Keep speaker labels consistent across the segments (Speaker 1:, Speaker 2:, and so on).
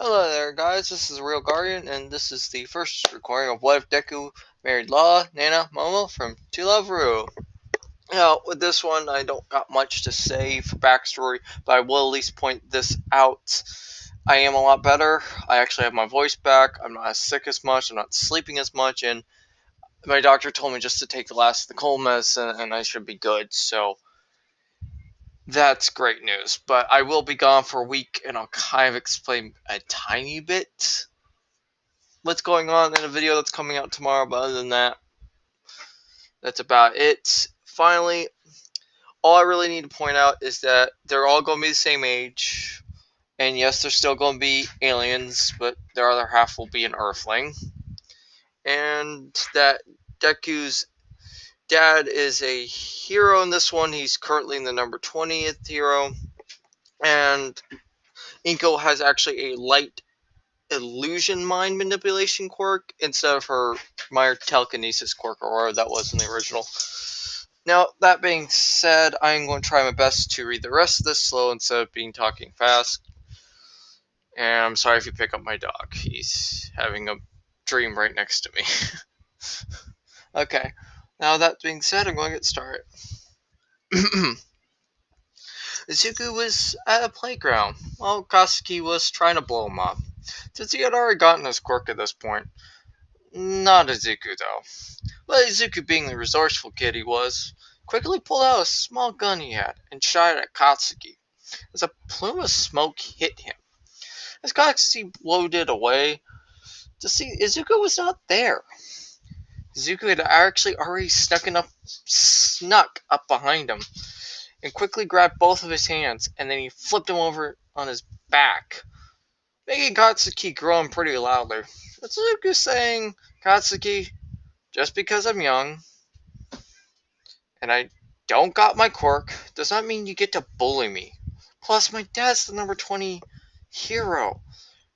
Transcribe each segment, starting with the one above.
Speaker 1: Hello there, guys. This is the Real Guardian, and this is the first recording of What If Deku Married Lala, Nana, Momo from To Love Ru. Now, with this one, I don't got much to say for backstory, but I will at least point this out. I am a lot better. I actually have my voice back. I'm not as sick as much. I'm not sleeping as much, and my doctor told me just to take the last of the cold medicine, and I should be good. So that's great news. But I will be gone for a week, and I'll kind of explain a tiny bit what's going on in a video that's coming out tomorrow, but other than that, that's about it. Finally, all I really need to point out is that they're all going to be the same age, and yes, they're still going to be aliens, but their other half will be an Earthling, and that Deku's dad is a hero in this one. He's currently in the number 20th hero, and Inko has actually a light illusion mind manipulation quirk instead of her minor telekinesis quirk or whatever that was in the original. Now, that being said, I'm going to try my best to read the rest of this slow instead of being talking fast. And I'm sorry if you pick up my dog. He's having a dream right next to me. Okay, now that being said, I'm going to get started. Izuku was at a playground while Katsuki was trying to blow him up, since he had already gotten his quirk at this point. Not Izuku, though. But Izuku, being the resourceful kid he was, quickly pulled out a small gun he had and shot it at Katsuki as a plume of smoke hit him. As Katsuki blowed it away, to see Izuku was not there. Izuku had actually already snuck up behind him and quickly grabbed both of his hands, and then he flipped him over on his back, making Katsuki groan pretty loudly. Izuku saying, "Katsuki, just because I'm young and I don't got my quirk does not mean you get to bully me. Plus, my dad's the number 20 hero.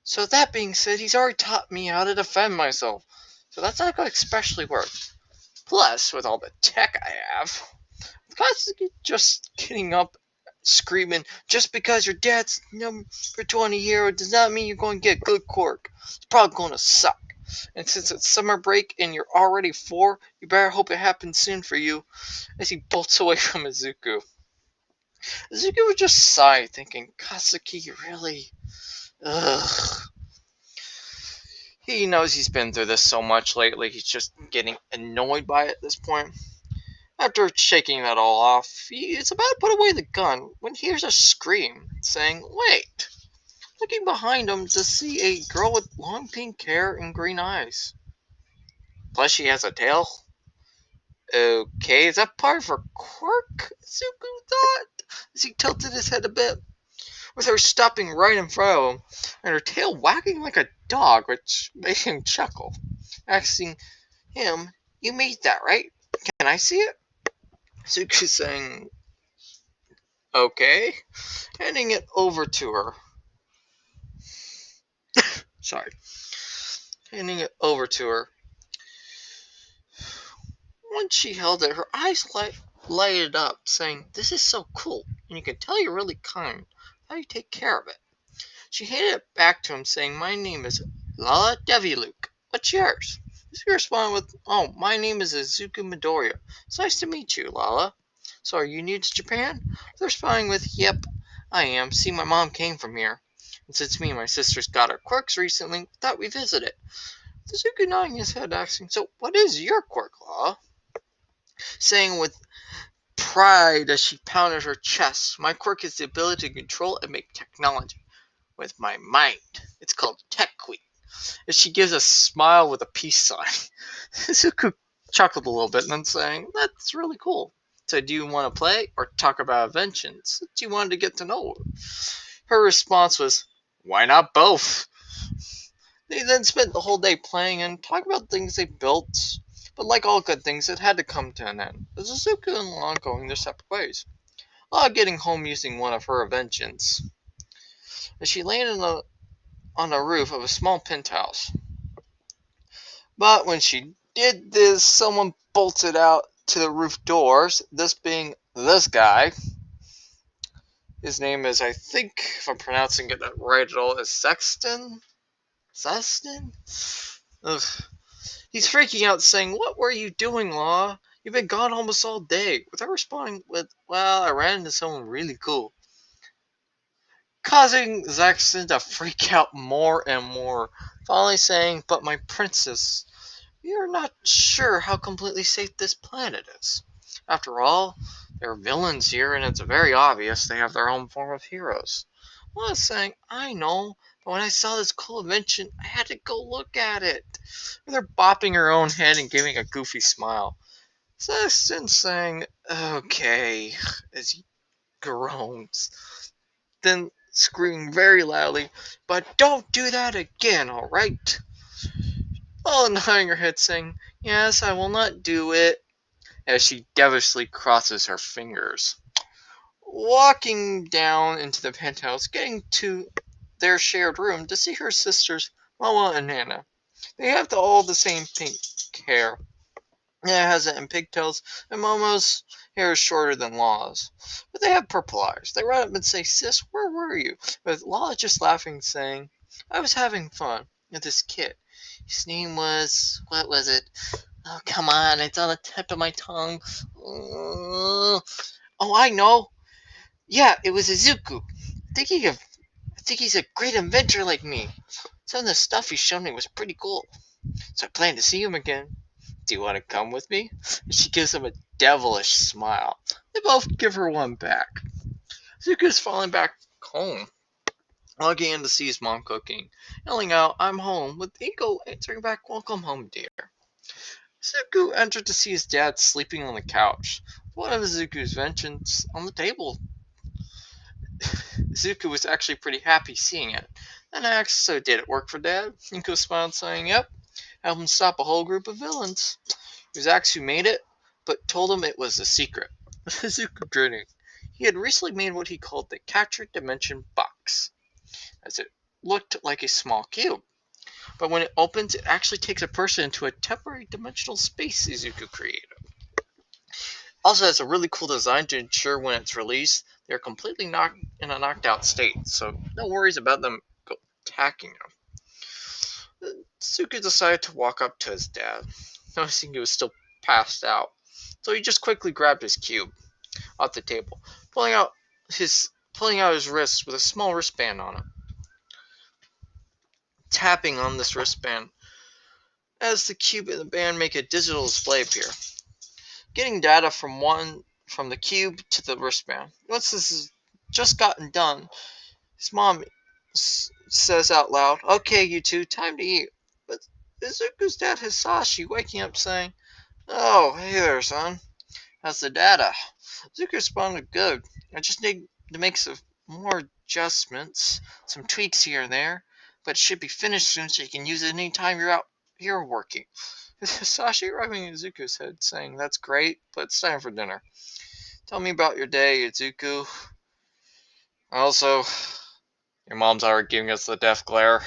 Speaker 1: So that being said, he's already taught me how to defend myself. So that's not going to especially work. Plus, with all the tech I have, constantly just getting up screaming, just because your dad's number 20 hero does not mean you're going to get a good quirk. It's probably going to suck. And since it's summer break and you're already 4, you better hope it happens soon for you," as he bolts away from Izuku. Izuku would just sigh, thinking, Katsuki really. Ugh. He knows he's been through this so much lately, he's just getting annoyed by it at this point. After shaking that all off, he is about to put away the gun when he hears a scream, saying, "Wait!" Looking behind him to see a girl with long pink hair and green eyes. Plus, she has a tail. Okay, is that part of her quirk? Zuko thought, as he tilted his head a bit, with her stopping right in front of him, and her tail wagging like a dog, which made him chuckle. Asking him, "You made that, right? Can I see it?" Zuko saying, "Okay," handing it over to her. Sorry. Handing it over to her. Once she held it, her eyes lighted up, saying, "This is so cool, and you can tell you're really kind. How do you take care of it?" She handed it back to him, saying, "My name is Lala Deviluke. What's yours?" He responded with, "Oh, my name is Izuku Midoriya. It's nice to meet you, Lala. So are you new to Japan?" They're responding with, "Yep, I am. See, my mom came from here. And since me and my sisters got our quirks recently, we thought we'd visit it." Izuku nodding his head, asking, "So what is your quirk, Lala?" Saying with pride as she pounded her chest, "My quirk is the ability to control and make technology with my mind. It's called Tech Queen." And she gives a smile with a peace sign. Izuku chuckled a little bit and then saying, "That's really cool. So do you want to play or talk about inventions? Do you want to get to know her?" Her response was, "Why not both?" They then spent the whole day playing and talking about things they built, but like all good things, it had to come to an end, as Izuku and Lon going their separate ways. Lon getting home using one of her inventions, as she landed on the roof of a small penthouse. But when she did this, someone bolted out to the roof doors, this being this guy, His name is, I think, if I'm pronouncing it right at all, is Sexton? Sexton? Ugh. He's freaking out, saying, "What were you doing, Law? You've been gone almost all day." Without responding with, "Well, I ran into someone really cool," causing Zaxton to freak out more and more, finally saying, "But my princess, we are not sure how completely safe this planet is. After all, there are villains here, and it's very obvious they have their own form of heroes." Well, I was saying, "I know, but when I saw this cool invention, I had to go look at it." With her bopping her own head and giving a goofy smile. Sexton saying, "Okay," as he groans, then screaming very loudly, "But don't do that again, alright?" All nodding her head, saying, "Yes, I will not do it," as she devilishly crosses her fingers. Walking down into the penthouse, getting to their shared room to see her sisters, Momo and Nana. They have all the same pink hair. Nana has it in pigtails, and Momo's hair is shorter than Lala's. But they have purple eyes. They run up and say, "Sis, where were you?" With Lala just laughing, saying, "I was having fun with this kid. His name was, what was it? Oh, come on, it's on the tip of my tongue. Oh, I know. Yeah, it was Izuku. Thinking of, I think he's a great inventor like me. Some of the stuff he showed me was pretty cool. So I plan to see him again. Do you want to come with me?" She gives him a devilish smile. They both give her one back. Zuko's falling back home, logging in to see his mom cooking, yelling out, "I'm home," with Inko answering back, "Welcome home, dear." Zuko entered to see his dad sleeping on the couch. One of Zuko's inventions on the table. Zuko was actually pretty happy seeing it. Then I asked, "So did it work for Dad?" Inko smiled, saying, "Yep, helped him stop a whole group of villains." It was Axe who made it, but told him it was a secret. Zuko grinning. He had recently made what he called the Captured Dimension Box, as it looked like a small cube. But when it opens, it actually takes a person into a temporary dimensional space Zuko created. Also has a really cool design to ensure when it's released, they're completely knocked in a knocked out state, so no worries about them attacking him. Zuko decided to walk up to his dad, noticing he was still passed out. So he just quickly grabbed his cube off the table, pulling out his wrist with a small wristband on it. Tapping on this wristband as the cube and the band make a digital display appear, getting data from the cube to the wristband. Once this is just gotten done, his mom says out loud, "Okay, you two, time to eat." But Izuku's dad Hisashi waking up saying, "Oh, hey there, son. How's the data?" Zuko responded, "Good. I just need to make some more adjustments, some tweaks here and there, but it should be finished soon so you can use it anytime you're out here working." Sashi rubbing Zuko's head, saying, "That's great, but it's time for dinner. Tell me about your day, Izuku. Also, your mom's already giving us the death glare."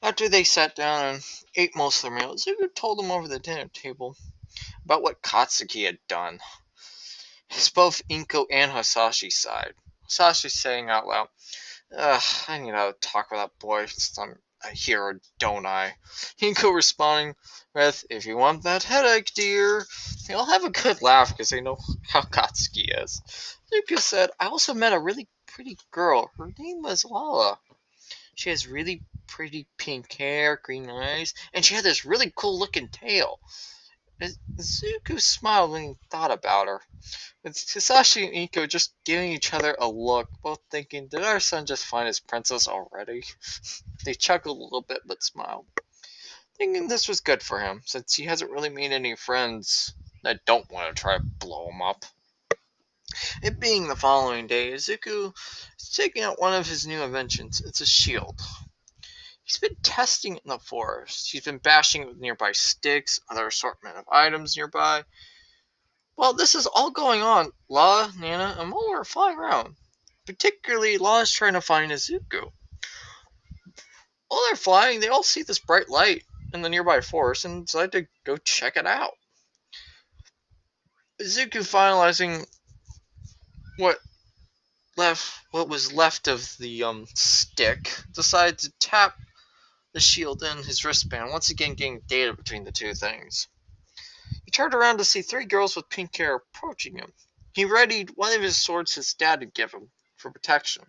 Speaker 1: After they sat down and ate most of their meal, Zuko told them over the dinner table about what Katsuki had done. It's both Inko and Hasashi's side. Hasashi saying out loud, "Ugh, I need to talk with that boy. I'm a hero, don't I?" Inko responding with, "If you want that headache, dear." They all have a good laugh because they know how Katsuki is. Zuko said, "I also met a really pretty girl. Her name was Lala. She has really pretty pink hair, green eyes, and she had this really cool looking tail." Zuko smiled when he thought about her. It's Hisashi and Iko just giving each other a look, both thinking, "Did our son just find his princess already?" They chuckled a little bit but smiled, thinking this was good for him, since he hasn't really made any friends that don't want to try to blow him up. It being the following day, Izuku is taking out one of his new inventions. It's a shield. He's been testing it in the forest. He's been bashing it with nearby sticks, other assortment of items nearby. While this is all going on, La, Nana, and Momo are flying around. Particularly, La is trying to find Izuku. While they're flying, they all see this bright light in the nearby forest and decide to go check it out. Izuku finalizing what what was left of the stick, decided to tap the shield in his wristband, once again getting data between the two things. He turned around to see three girls with pink hair approaching him. He readied one of his swords his dad had given him for protection.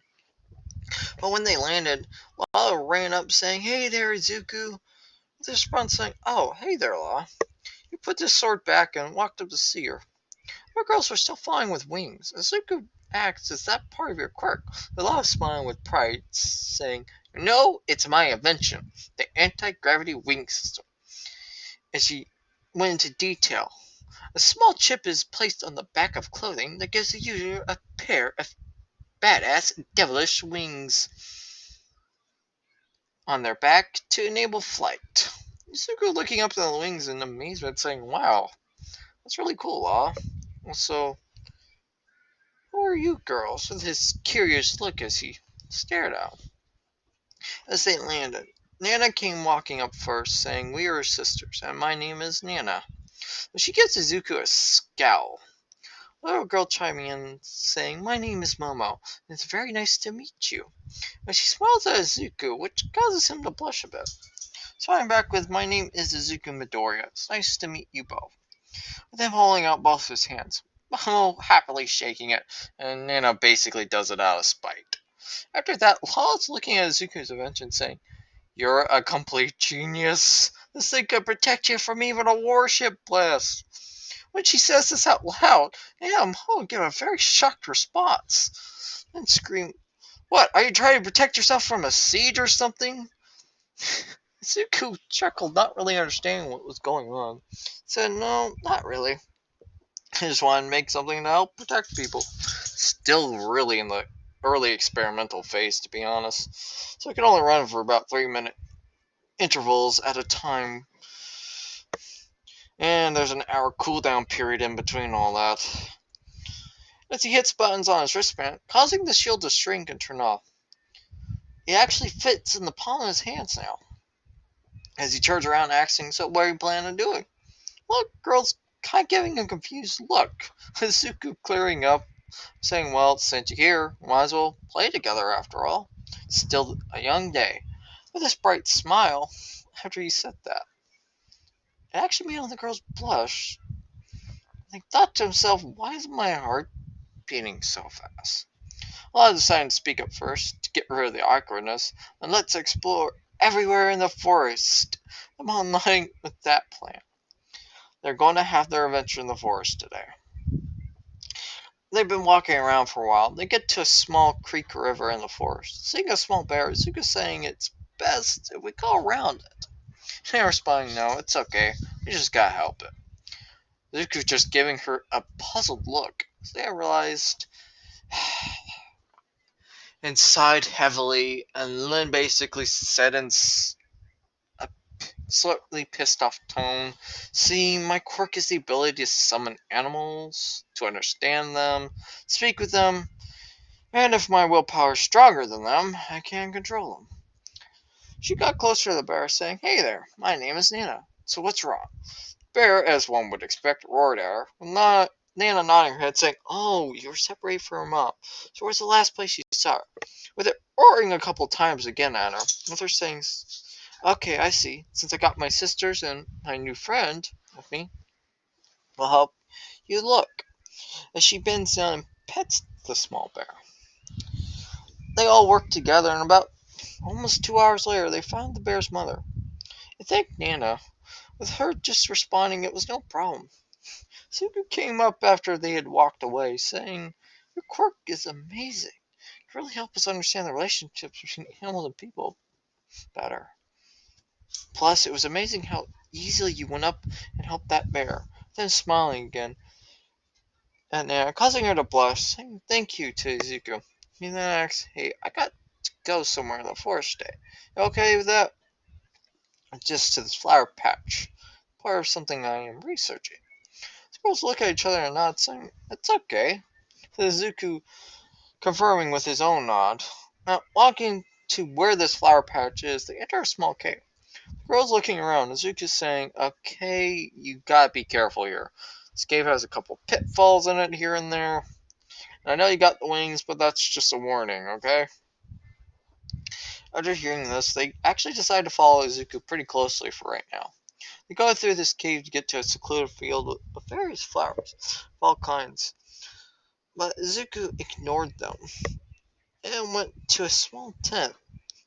Speaker 1: But when they landed, Lala ran up saying, "Hey there, Izuku." With a response saying, "Oh, hey there, Lala." He put his sword back and walked up to see her. The girls were still flying with wings. Izuku asked, "Is that part of your quirk?" Lala smiling with pride, saying, "No, it's my invention, the anti-gravity wing system." As she went into detail, a small chip is placed on the back of clothing that gives the user a pair of badass, devilish wings on their back to enable flight. Yusuke looking up at the wings in amazement, saying, "Wow, that's really cool, Law." Also, who are you girls? With his curious look as he stared out. As they landed, Nana came walking up first, saying, "We are sisters, and my name is Nana." She gives Izuku a scowl. The little girl chiming in, saying, "My name is Momo, and it's very nice to meet you." But she smiles at Izuku, which causes him to blush a bit. Smiling back with, "My name is Izuku Midoriya. It's nice to meet you both." With him holding out both his hands, Momo happily shaking it, and Nana basically does it out of spite. After that, Law's looking at Izuku's invention, saying, "You're a complete genius. This thing could protect you from even a warship blast." When she says this out loud, Nana and Momo give a very shocked response, and scream, "What, are you trying to protect yourself from a siege or something?" Zuko chuckled, not really understanding what was going on. Said, "No, not really. I just wanted to make something to help protect people." Still really in the early experimental phase, to be honest. So it can only run for about 3-minute intervals at a time. And there's an hour cooldown period in between all that. As he hits buttons on his wristband, causing the shield to shrink and turn off. It actually fits in the palm of his hands now. As he turns around asking, "So what are you planning on doing?" Well, girl's kind of giving a confused look. Zuko clearing up, saying, "Well, since you're here, might as well play together after all. It's still a young day." With his bright smile, after he said that, it actually made all the girls blush. They thought to himself, "Why is my heart beating so fast?" Well, I decided to speak up first, to get rid of the awkwardness, and let's explore everywhere in the forest. I'm online with that plan. They're going to have their adventure in the forest today. They've been walking around for a while. They get to a small creek or river in the forest. Seeing a small bear, Zuko's saying it's best if we go around it. They're responding, "No, it's okay. We just gotta help it." Zuko's just giving her a puzzled look. So they realized and sighed heavily, and Lin basically said in a slightly pissed off tone, "See, my quirk is the ability to summon animals, to understand them, speak with them, and if my willpower is stronger than them, I can control them." She got closer to the bear, saying, "Hey there, my name is Nana. So what's wrong?" Bear, as one would expect, roared at her, with Nana nodding her head, saying, "Oh, you were separated from her mom. So where's the last place you saw her?" With it roaring a couple times again at her, with her saying, "Okay, I see. Since I got my sisters and my new friend with me, I'll help you look." As she bends down and pets the small bear. They all work together, and about almost 2 hours later, they found the bear's mother. I think Nana, with her just responding it was no problem. Suku came up after they had walked away, saying, "Your quirk is amazing. It really helped us understand the relationships between animals and people better. Plus, it was amazing how easily you went up and helped that bear." Then smiling again at Nana, causing her to blush, saying thank you to Izuku. He then asks, "Hey, I got to go somewhere in the forest today. You okay with that?" "Just to this flower patch. Part of something I am researching." The girls look at each other and nod, saying, "It's okay." Zuko confirming with his own nod. Now, walking to where this flower patch is, they enter a small cave. The girls looking around, Zuko's saying, "Okay, you gotta be careful here. This cave has a couple pitfalls in it here and there." I know you got the wings, but that's just a warning, okay? After hearing this, they actually decide to follow Izuku pretty closely for right now. They go through this cave to get to a secluded field with various flowers of all kinds. But Izuku ignored them and went to a small tent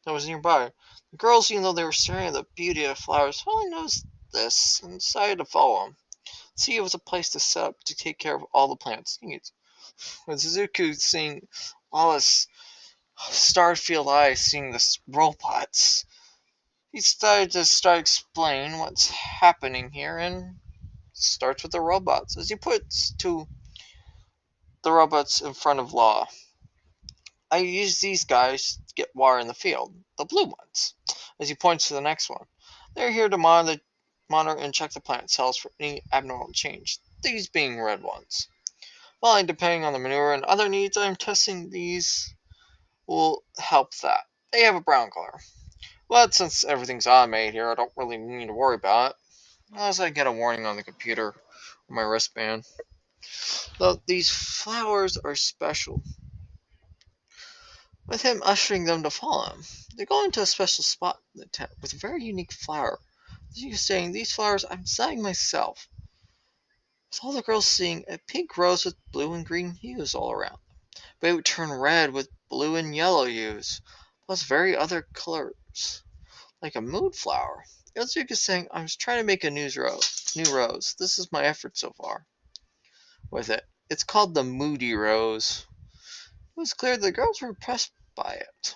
Speaker 1: that was nearby. The girls, even though they were staring at the beauty of the flowers, finally noticed this and decided to follow him. See, it was a place to set up to take care of all the plants' needs. With Izuku seeing all his Starfield eyes seeing the robots, he decided to start explaining what's happening here and starts with the robots. As he puts the robots in front of Law. I use these guys to get water in the field, the blue ones. As he points to the next one. They're here to monitor and check the plant cells for any abnormal change, these being red ones. Finally, depending on the manure and other needs, I'm testing these will help that. They have a brown color. But since everything's automated here, I don't really need to worry about it. Unless I get a warning on the computer or my wristband. Though these flowers are special, with him ushering them to follow him. They go into a special spot in the tent with a very unique flower. As you saying, these flowers I'm designing myself. With all the girls seeing a pink rose with blue and green hues all around. But it would turn red with blue and yellow hues, plus very other colors, like a mood flower. Yotsuki is saying, I was trying to make a new rose. This is my effort so far with it. It's called the Moody Rose. It was clear the girls were impressed by it.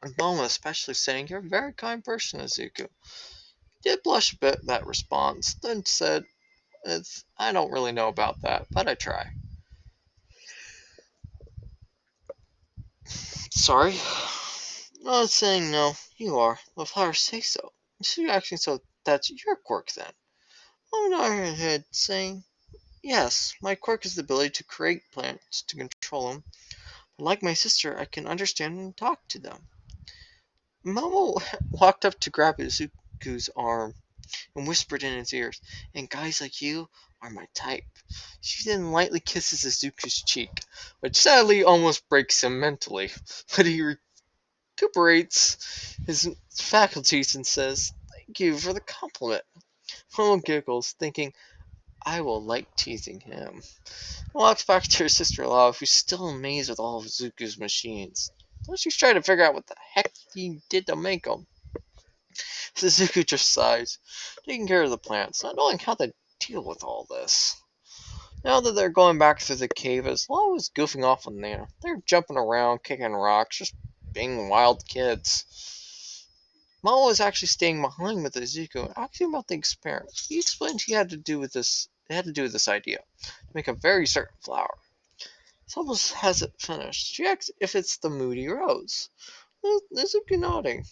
Speaker 1: And Momo especially saying, you're a very kind person, Izuku. He did blush a bit at that response, then said, I don't really know about that, but I try. Sorry. I was saying no, you are. The flowers say so. She's acting so that's your quirk then. I'm nodding her head, saying, yes, my quirk is the ability to create plants to control them. But like my sister, I can understand and talk to them. Momo walked up to grab Izuku's arm and whispered in his ears, and guys like you are my type. She then lightly kisses Izuku's cheek, which sadly almost breaks him mentally, but he recuperates his faculties and says, thank you for the compliment. Momo giggles, thinking, I will like teasing him. Walks back to her sister-in-law, who's still amazed with all of Izuku's machines. Though she's trying to figure out what the heck he did to make them. Suzuki just sighs, taking care of the plants, not knowing how to deal with all this. Now that they're going back through the cave, as Law was goofing off with Nana, they're jumping around, kicking rocks, just being wild kids. Mao was actually staying behind with Izuku, asking about the experiment. He explained he had to do with this. It had to do with this idea to make a very certain flower. He almost has it finished. She asks if it's the Moody Rose. Izuku nodding.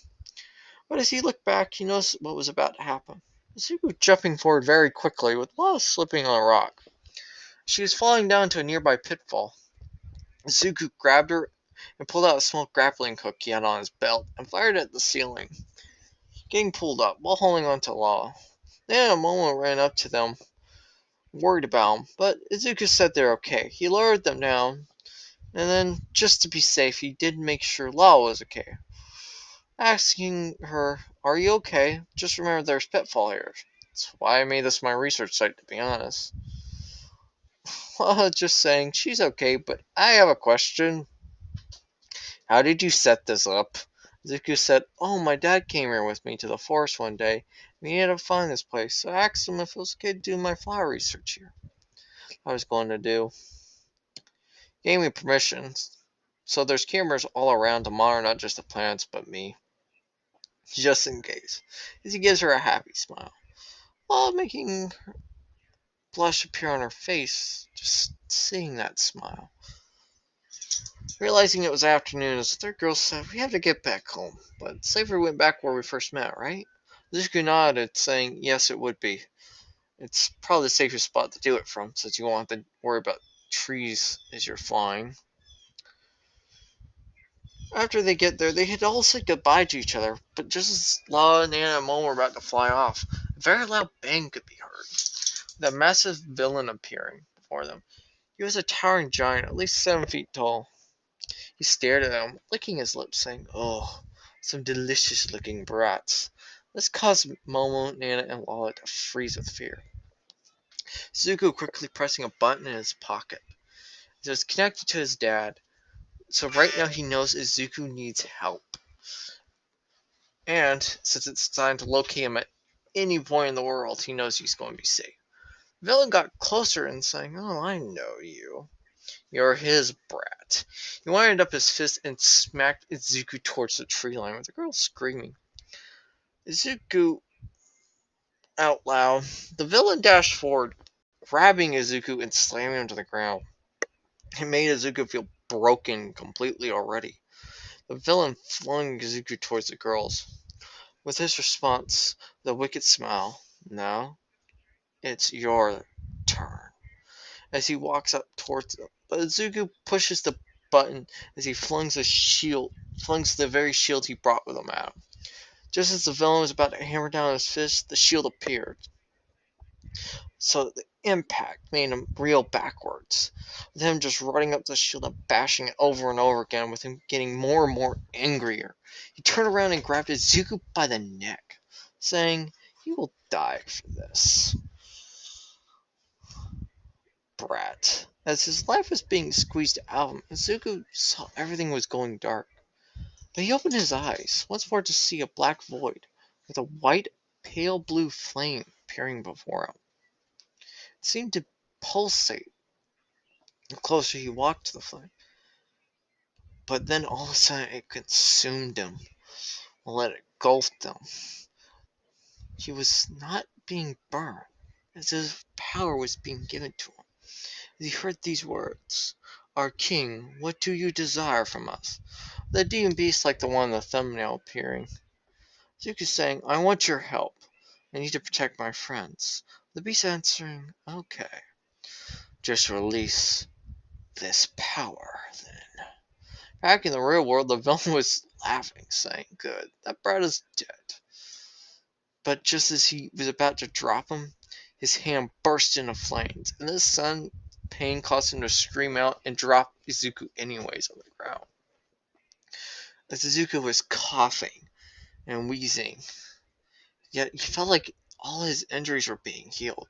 Speaker 1: But as he looked back, he noticed what was about to happen. Izuku jumping forward very quickly, with Law slipping on a rock. She was falling down to a nearby pitfall. Izuku grabbed her and pulled out a small grappling hook he had on his belt and fired it at the ceiling, getting pulled up while holding on to Law. Then Momo ran up to them, worried about him, but Izuku said they're okay. He lowered them down, and then, just to be safe, he did make sure Law was okay, asking her, are you okay? Just remember there's pitfall here. That's why I made this my research site, to be honest. Well, just saying, she's okay, but I have a question. How did you set this up? Zuko said, oh, my dad came here with me to the forest one day, and he had to find this place, so I asked him if it was okay to do my flower research here. I was going to do. He gave me permission, so there's cameras all around to monitor not just the plants, but me, just in case. As he gives her a happy smile, while making blush appear on her face, just seeing that smile. Realizing it was afternoon, as the third girl said, we have to get back home, but Slavery went back where we first met, right? Zuko nodded, saying, yes, it would be. It's probably the safest spot to do it from, since you won't have to worry about trees as you're flying. After they get there, they had all said goodbye to each other, but just as La, Nana, and Momo were about to fly off, a very loud bang could be heard, with a massive villain appearing before them. He was a towering giant, at least 7 feet tall. He stared at them, licking his lips, saying, "Oh, some delicious looking brats." This caused Momo, Nana, and Lala to freeze with fear. Zuko quickly pressing a button in his pocket. It was connected to his dad, so right now he knows Izuku needs help. And since it's designed to locate him at any point in the world, he knows he's going to be safe. The villain got closer and saying, "Oh, I know you. You're his brat." He winded up his fist and smacked Izuku towards the tree line with the girl screaming. Izuku out loud. The villain dashed forward, grabbing Izuku and slamming him to the ground. It made Izuku feel broken completely already. The villain flung Izuku towards the girls. With his response, the wicked smile. "Now, it's your turn." As he walks up towards them. But Izuku pushes the button as he flings the very shield he brought with him at him. Just as the villain was about to hammer down his fist, the shield appeared. So the impact made him reel backwards, with him just running up the shield and bashing it over and over again, with him getting more and more angrier. He turned around and grabbed Izuku by the neck, saying, "You will die for this, brat." As his life was being squeezed out of him, Izuku saw everything was going dark. But he opened his eyes, once more to see a black void, with a white, pale blue flame appearing before him. It seemed to pulsate the closer he walked to the flame. But then all of a sudden it consumed him, while it engulfed him. He was not being burned, as if power was being given to him. As he heard these words, "Our king, what do you desire from us?" The demon beast like the one in the thumbnail appearing. Zuko saying, "I want your help. I need to protect my friends." The beast answering, "Okay. Just release this power, then." Back in the real world, the villain was laughing, saying, "Good, that brat is dead." But just as he was about to drop him, his hand burst into flames, and the sudden pain caused him to scream out and drop Izuku anyways on the ground. As Izuku was coughing and wheezing, yet he felt like all his injuries were being healed.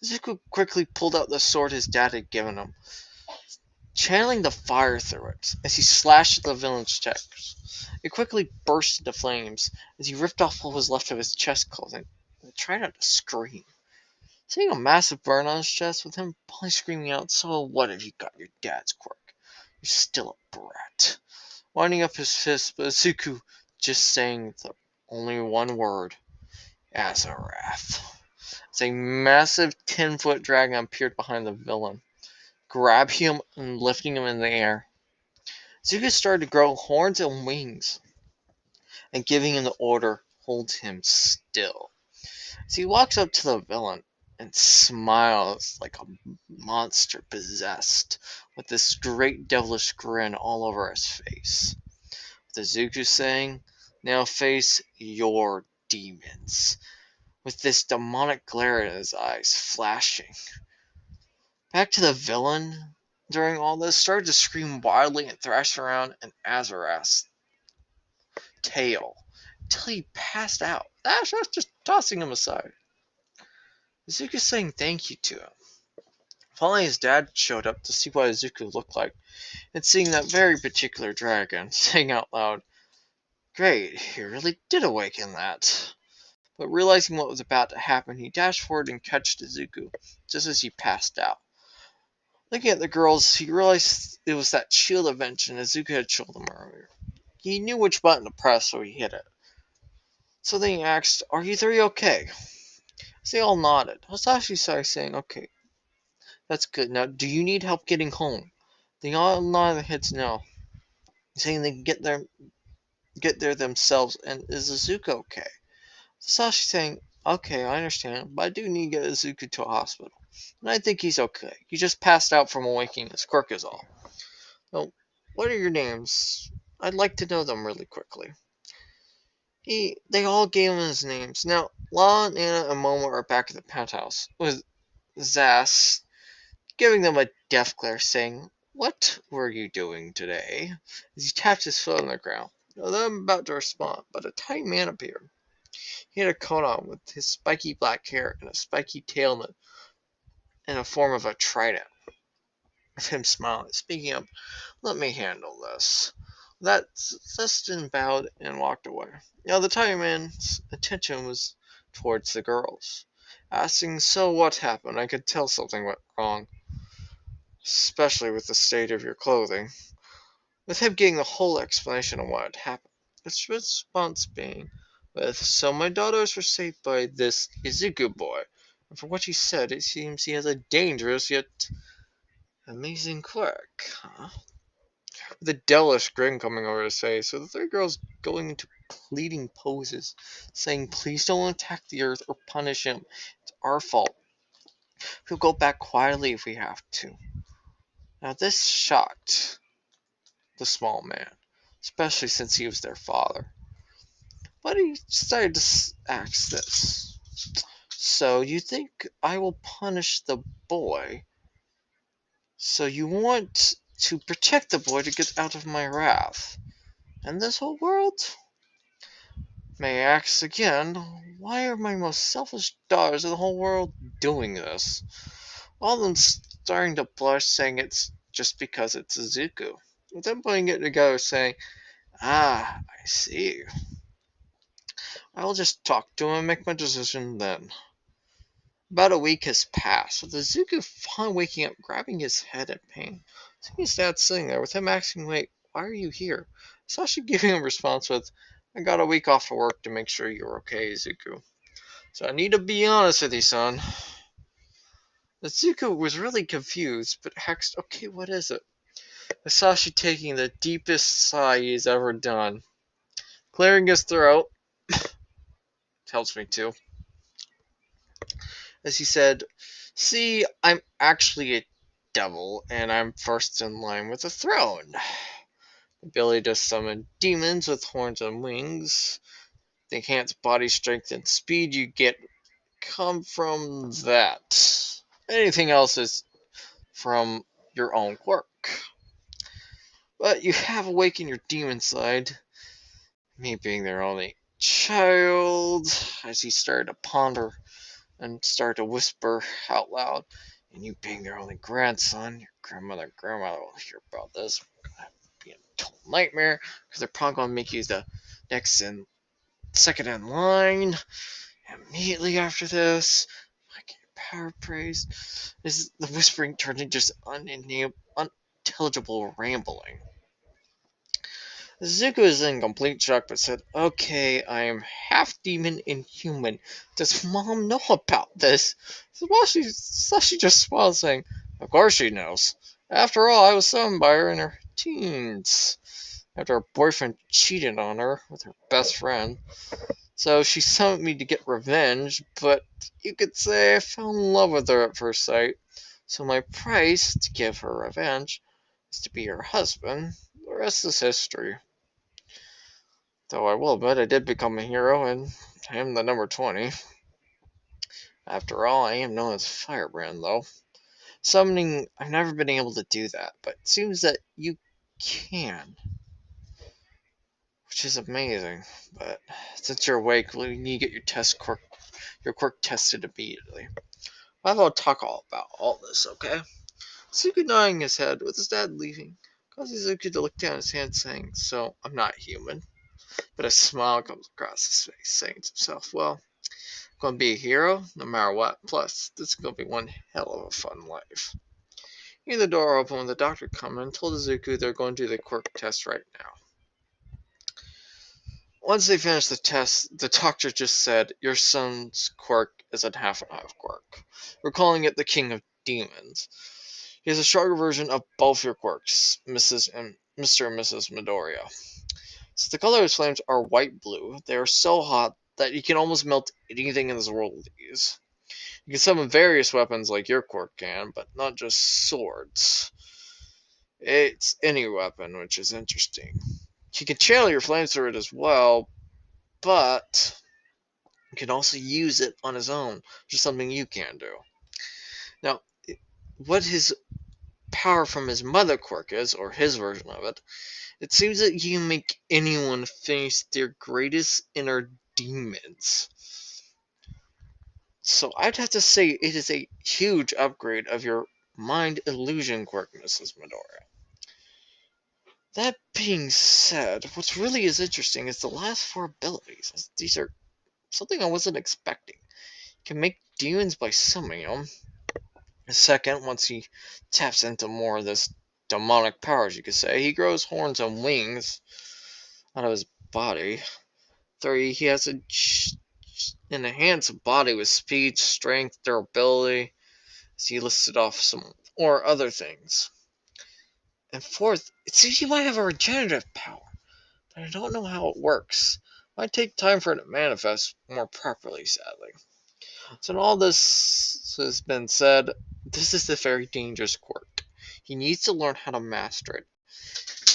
Speaker 1: Izuku quickly pulled out the sword his dad had given him, channeling the fire through it as he slashed at the villain's chest. It quickly burst into flames as he ripped off what was left of his chest clothing and tried not to scream. Seeing a massive burn on his chest, with him probably screaming out, "So what if you got your dad's quirk? You're still a brat." Winding up his fist, but Izuku just saying the only one word, "Azarath." As a massive 10-foot dragon appeared behind the villain, grabbing him and lifting him in the air. Zuko started to grow horns and wings, and giving him the order, "Hold him still." As he walks up to the villain and smiles like a monster possessed, with this great devilish grin all over his face. With Zuko saying, "Now face your demons," with this demonic glare in his eyes flashing. Back to the villain, during all this, started to scream wildly and thrash around an Azarath's tail until he passed out. Ash was just tossing him aside. Izuku saying thank you to him. Finally, his dad showed up to see what Izuku looked like, and seeing that very particular dragon, saying out loud, "Great, he really did awaken that." But realizing what was about to happen, he dashed forward and catched Izuku, just as he passed out. Looking at the girls, he realized it was that shield invention Izuku had shown him earlier. He knew which button to press, so he hit it. So then he asked, "Are you three okay?" So they all nodded. Hisashi started saying, "Okay, that's good. Now, do you need help getting home?" They all nodded their heads no, saying they can get there themselves. And is Izuku okay? Hisashi saying, "Okay, I understand, but I do need to get Izuku to a hospital. And I think he's okay. He just passed out from awakening his quirk is all. So, what are your names? I'd like to know them really quickly." They all gave him his names. Now, Lala, Nana, and Momo are back at the penthouse, with Zas giving them a death glare, saying, "What were you doing today?" As he tapped his foot on the ground. Now, I'm about to respond, but a tiny man appeared. He had a coat on with his spiky black hair and a spiky tail in the form of a trident. With him smiling, speaking up, "Let me handle this." That Justin bowed and walked away. Now the tiny man's attention was towards the girls, asking, "So what happened?" I could tell something went wrong, especially with the state of your clothing. With him getting the whole explanation of what had happened. His response being, "So my daughters were saved by this Izuku boy. And from what he said, it seems he has a dangerous yet amazing quirk." Huh? With a devilish grin coming over his face, with the three girls going into pleading poses, saying, "Please don't attack the earth or punish him. It's our fault. We'll go back quietly if we have to." Now this shocked the small man, especially since he was their father. But he decided to ask this. "So you think I will punish the boy? So you want to protect the boy to get out of my wrath? And this whole world? May I ask again, why are my most selfish daughters in the whole world doing this?" All of them starting to blush, saying it's just because it's Izuku. With them putting it together, saying, "Ah, I see. I will just talk to him and make my decision then." About a week has passed, with Izuku finally waking up, grabbing his head in pain. Seeing his dad sitting there, with him asking, "Wait, why are you here?" Sasha giving him a response with, "I got a week off of work to make sure you're okay, Izuku. So I need to be honest with you, son." Izuku was really confused, but asked, "Okay, what is it?" Masashi taking the deepest sigh he's ever done. Clearing his throat, tells me to, as he said, "See, I'm actually a devil, and I'm first in line with the throne. The ability to summon demons with horns and wings. The enhanced body strength and speed you get come from that. Anything else is from your own work. But you have awakened your demon side, me being their only child," as he started to ponder and started to whisper out loud, "and you being their only grandson, your grandmother will hear about this. It's gonna be a total nightmare, because they're probably gonna make you the next and second in line. Immediately after this, I get your power praised." The whispering turned into just unintelligible rambling. Zuko is in complete shock but said, "Okay, I am half demon and human. Does mom know about this?" She just smiled, saying, "Of course she knows. After all, I was summoned by her in her teens, after her boyfriend cheated on her with her best friend. So she summoned me to get revenge, but you could say I fell in love with her at first sight. So my price to give her revenge is to be her husband. The rest is history. Though I will admit I did become a hero, and I am the number 20. After all, I am known as Firebrand, though. Summoning, I've never been able to do that, but it seems that you can, which is amazing. But since you're awake, we need to get your quirk tested immediately. I will talk all about all this, okay?" Suku nodding his head, with his dad leaving, causing Suku to look down his hand, saying, "So, I'm not human." But a smile comes across his face, saying to himself, "Well, I'm gonna be a hero, no matter what. Plus, this is gonna be one hell of a fun life." Hearing the door open when the doctor came in, told Izuku they're going to do the quirk test right now. Once they finished the test, the doctor just said, "Your son's quirk is a half and half quirk. We're calling it the King of Demons. He has a stronger version of both your quirks, Mr. and Mrs. Midoriya. So the color of his flames are white-blue. They are so hot that you can almost melt anything in this world with these. You can summon various weapons like your quirk can, but not just swords. It's any weapon, which is interesting. He can channel your flames through it as well, but you can also use it on his own, which is something you can do. Now, what his power from his mother quirk is, or his version of it, it seems that he can make anyone face their greatest inner demons. So I'd have to say it is a huge upgrade of your mind illusion quirk, Mrs. Midoriya. That being said, what really is interesting is the last four abilities. These are something I wasn't expecting. You can make demons by summoning them. Second, once he taps into more of this demonic powers, you could say, he grows horns and wings out of his body. Three, he has an enhanced body with speed, strength, durability, as he listed off some or other things. And fourth, it seems he might have a regenerative power, but I don't know how it works. Might take time for it to manifest more properly, sadly. So, in all this has been said, this is a very dangerous quirk. He needs to learn how to master it.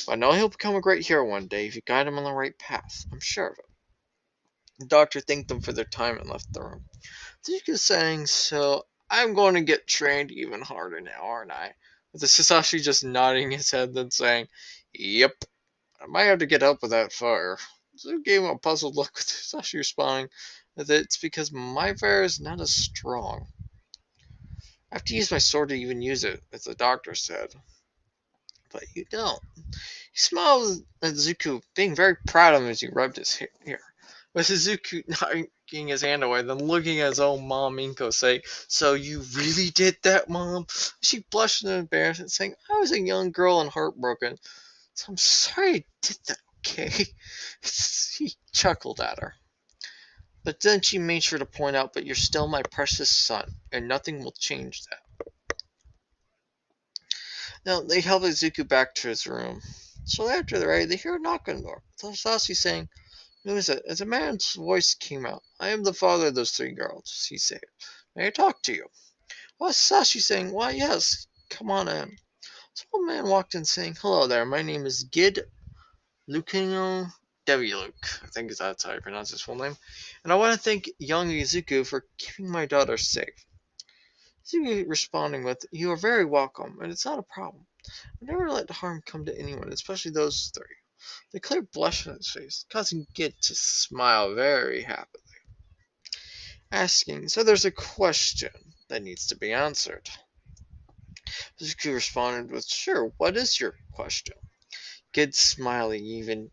Speaker 1: But I know he'll become a great hero one day if you guide him on the right path. I'm sure of it. The doctor thanked them for their time and left the room. Tsuku's saying, so I'm going to get trained even harder now, aren't I? With the Sasaki just nodding his head, then saying, yep, I might have to get up with that fire. Tsuku gave him a puzzled look, with Sasaki responding that it's because my fire is not as strong. I have to use my sword to even use it, as the doctor said. But you don't. He smiled at Zuko, being very proud of him as he rubbed his hair. With Zuko knocking his hand away, then looking at his own mom, Minko, saying, so you really did that, Mom? She blushed and embarrassed, and saying, I was a young girl and heartbroken, so I'm sorry I did that, okay? He chuckled at her. But then she made sure to point out, but you're still my precious son, and nothing will change that. Now, they help Izuku back to his room. So after they're ready, they hear a knock on the door. Sasaki saying, who is it? As a man's voice came out. I am the father of those three girls, he said. May I talk to you? Well, Sasaki saying, why, yes, come on in. So a man walked in saying, hello there, my name is Gid Lucino Luke. I think that's how you pronounce his full name. And I want to thank young Izuku for keeping my daughter safe. Izuku responding with, you are very welcome, and it's not a problem. I never let harm come to anyone, especially those three. The clear blush on his face, causing Gid to smile very happily, asking, so there's a question that needs to be answered. Zuko responded with, sure, what is your question? Gid, smiling even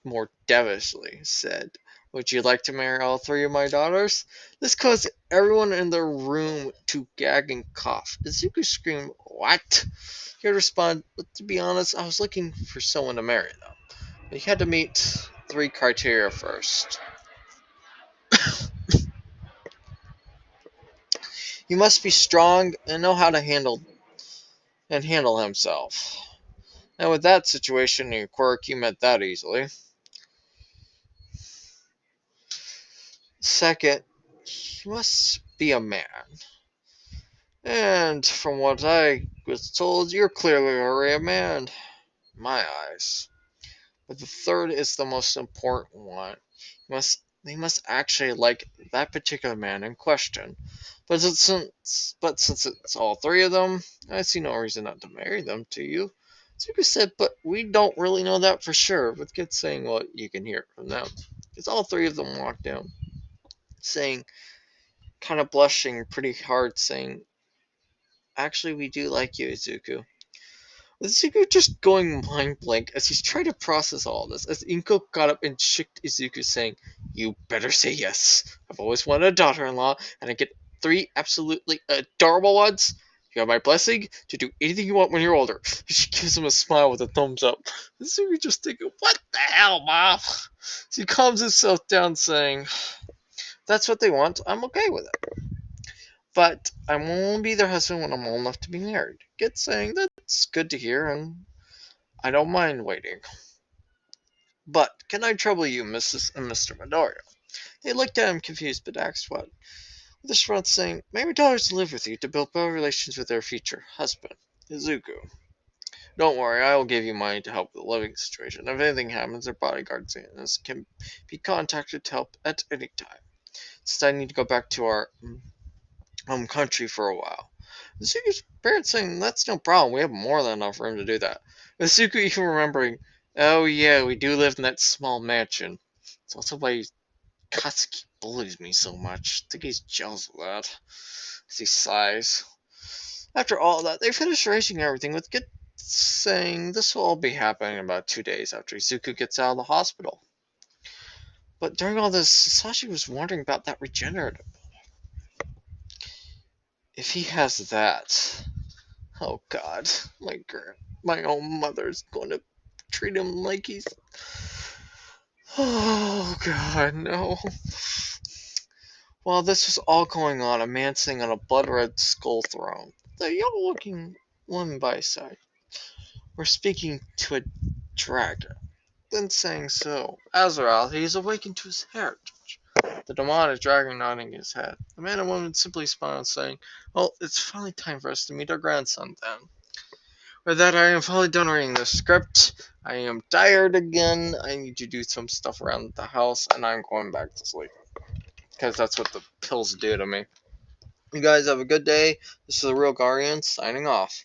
Speaker 1: more devilishly, said, would you like to marry all three of my daughters? This caused everyone in the room to gag and cough. Zuko screamed, what? Gid responded, to be honest, I was looking for someone to marry, though. But you had to meet three criteria first. He must be strong and know how to handle himself. And with that situation in quirk, he met that easily. Second, he must be a man. And from what I was told, you're clearly already a man in my eyes. But the third is the most important one. They must actually like that particular man in question. But since it's all three of them, I see no reason not to marry them to you. Zuko said, but we don't really know that for sure, with kids saying, well, you can hear it from them. Because all three of them walked down, saying, kind of blushing pretty hard, saying, actually, we do like you, Zuko. With Izuku just going mind blank as he's trying to process all this, as Inko got up and shook Izuku, saying, you better say yes. I've always wanted a daughter-in-law, and I get three absolutely adorable ones. You have my blessing to do anything you want when you're older. She gives him a smile with a thumbs up. Izuku just thinking, what the hell, Mom? So he calms himself down, saying, that's what they want. I'm okay with it. But I won't be their husband when I'm old enough to be married. Get saying that's good to hear, and I don't mind waiting. But can I trouble you, Mrs. and Mr. Midoriya? They looked at him confused, but asked what. With a shrug saying, my daughters live with you to build better relations with their future husband, Izuku. Don't worry, I will give you money to help with the living situation. If anything happens, their bodyguards can be contacted to help at any time. Since I need to go back to our home country for a while. Izuku's parents saying that's no problem, we have more than enough room to do that. Izuku even remembering, oh yeah, we do live in that small mansion. It's also why Katsuki bullies me so much. I think he's jealous of that. As he sighs. After all that, they finish arranging everything with Git saying this will all be happening in about 2 days after Izuku gets out of the hospital. But during all this, Sashi was wondering about that regenerative. If he has that, oh god, my own mother's going to treat him like he's. Oh god, no. While this was all going on, a man sitting on a blood-red skull throne, the yellow-looking woman by his side, were speaking to a dragon. Then saying so, Azrael, he is awakened to his heritage. The demonic dragon nodding his head. The man and woman simply smiled, saying, well, it's finally time for us to meet our grandson then. With that, I am finally done reading the script. I am tired again. I need to do some stuff around the house, and I'm going back to sleep. Because that's what the pills do to me. You guys have a good day. This is the Real Guardian signing off.